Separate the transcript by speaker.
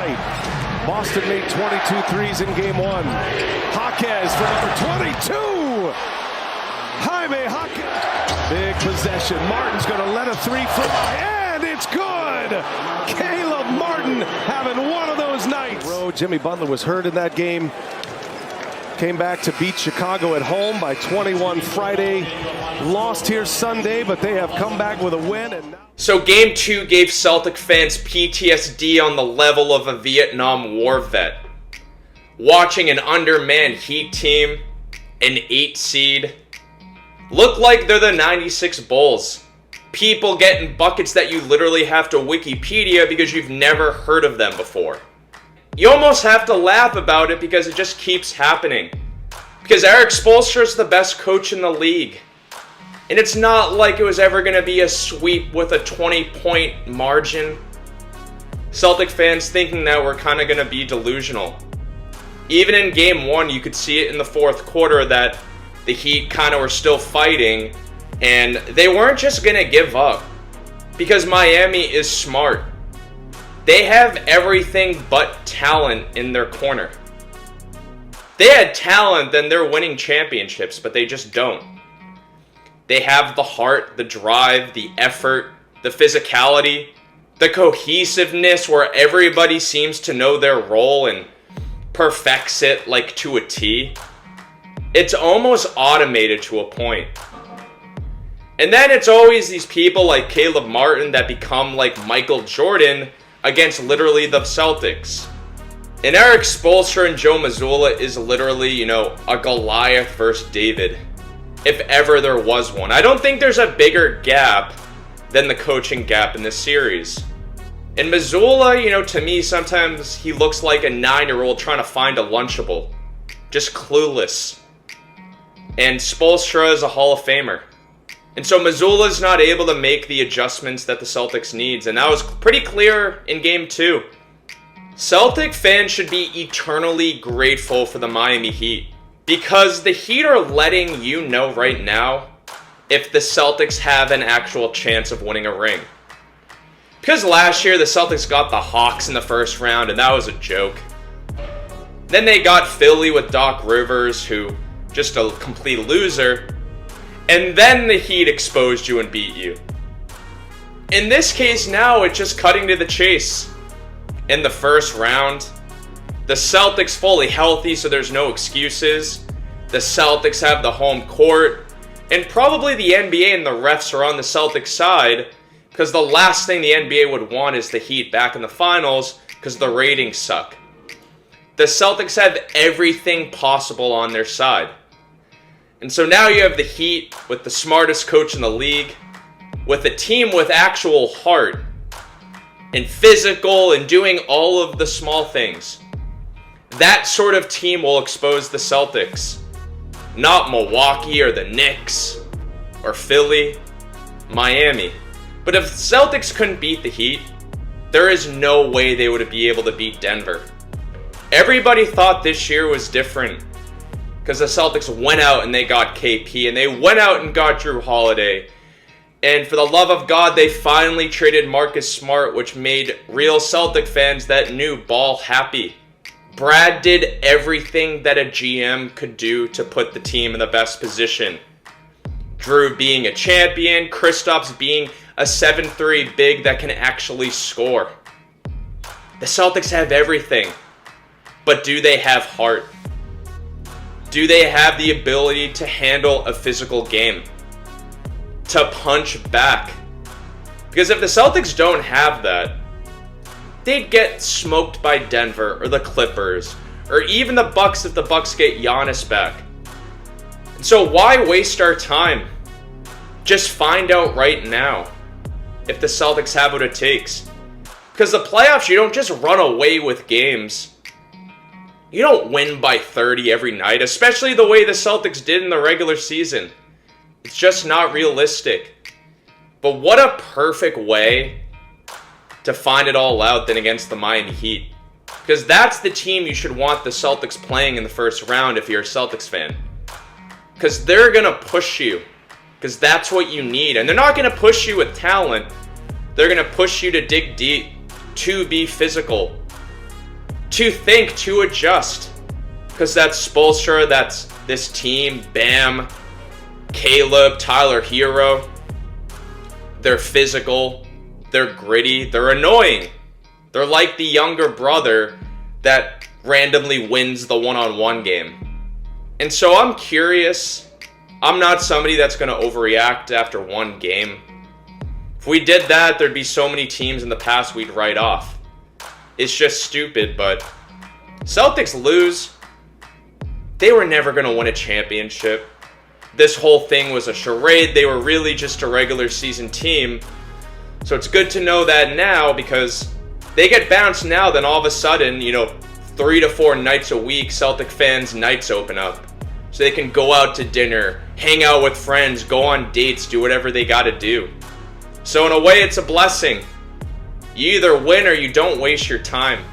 Speaker 1: night. Boston made 22 threes in game one. Jaquez for number 22. Jaime Jaquez. Big possession. Martin's going to let a three fly, and it's good. Caleb Martin having one of those nights. Jimmy Butler was hurt in that game. Came back to beat Chicago at home by 21 Friday. Lost here Sunday, but they have come back with a win.
Speaker 2: So Game 2 gave Celtic fans PTSD on the level of a Vietnam War vet. Watching an undermanned Heat team, an 8 seed, look like they're the 96 Bulls. People getting buckets that you literally have to Wikipedia because you've never heard of them before. You almost have to laugh about it because it just keeps happening. Because Erik Spoelstra is the best coach in the league. And it's not like it was ever going to be a sweep with a 20-point margin. Celtic fans thinking that we're kind of going to be delusional. Even in Game 1, you could see it in the fourth quarter that the Heat kind of were still fighting. And they weren't just going to give up. Because Miami is smart. They have everything but talent in their corner. They had talent, then they're winning championships, but they just don't. They have the heart, the drive, the effort, the physicality, the cohesiveness where everybody seems to know their role and perfects it like to a T. It's almost automated to a point. And then it's always these people like Caleb Martin that become like Michael Jordan against literally the Celtics. And Erik Spoelstra and Joe Mazzulla is literally, a Goliath versus David. If ever there was one. I don't think there's a bigger gap than the coaching gap in this series. And Mazzulla, to me, sometimes he looks like a 9-year-old trying to find a Lunchable. Just clueless. And Spoelstra is a Hall of Famer. And so Mazzulla's not able to make the adjustments that the Celtics needs. And that was pretty clear in Game 2. Celtic fans should be eternally grateful for the Miami Heat. Because the Heat are letting you know right now if the Celtics have an actual chance of winning a ring. Because last year the Celtics got the Hawks in the first round and that was a joke. Then they got Philly with Doc Rivers, who just a complete loser. And then the Heat exposed you and beat you. In this case now, it's just cutting to the chase. In the first round, the Celtics fully healthy, so there's no excuses. The Celtics have the home court. And probably the NBA and the refs are on the Celtics side, because the last thing the NBA would want is the Heat back in the finals, because the ratings suck. The Celtics have everything possible on their side. And so now you have the Heat with the smartest coach in the league, with a team with actual heart, and physical, and doing all of the small things. That sort of team will expose the Celtics. Not Milwaukee or the Knicks or Philly, Miami. But if the Celtics couldn't beat the Heat, there is no way they would be able to beat Denver. Everybody thought this year was different because the Celtics went out and they got KP and they went out and got Drew Holiday. And for the love of God, they finally traded Marcus Smart, which made real Celtic fans that knew ball happy. Brad did everything that a GM could do to put the team in the best position. Drew being a champion, Kristaps being a 7'3" big that can actually score. The Celtics have everything, but do they have heart? Do they have the ability to handle a physical game? To punch back? Because if the Celtics don't have that, they'd get smoked by Denver or the Clippers or even the Bucks if the Bucks get Giannis back. And so why waste our time? Just find out right now if the Celtics have what it takes. Because the playoffs, you don't just run away with games. You don't win by 30 every night, especially the way the Celtics did in the regular season. It's just not realistic. But what a perfect way to find it all out than against the Miami Heat. Because that's the team you should want the Celtics playing in the first round if you're a Celtics fan. Because they're going to push you. Because that's what you need. And they're not going to push you with talent. They're going to push you to dig deep, to be physical. to think, to adjust. Because that's Spoelstra, that's this team, Bam, Caleb, Tyler Hero. They're physical, they're gritty, they're annoying. They're like the younger brother that randomly wins the one-on-one game. And so I'm curious. I'm not somebody that's going to overreact after one game. If we did that, there'd be so many teams in the past we'd write off. It's just stupid, but Celtics lose. They were never going to win a championship. This whole thing was a charade. They were really just a regular season team. So it's good to know that now, because they get bounced now, then all of a sudden, 3 to 4 nights a week, Celtic fans' nights open up. So they can go out to dinner, hang out with friends, go on dates, do whatever they gotta do. So in a way, it's a blessing. You either win or you don't waste your time.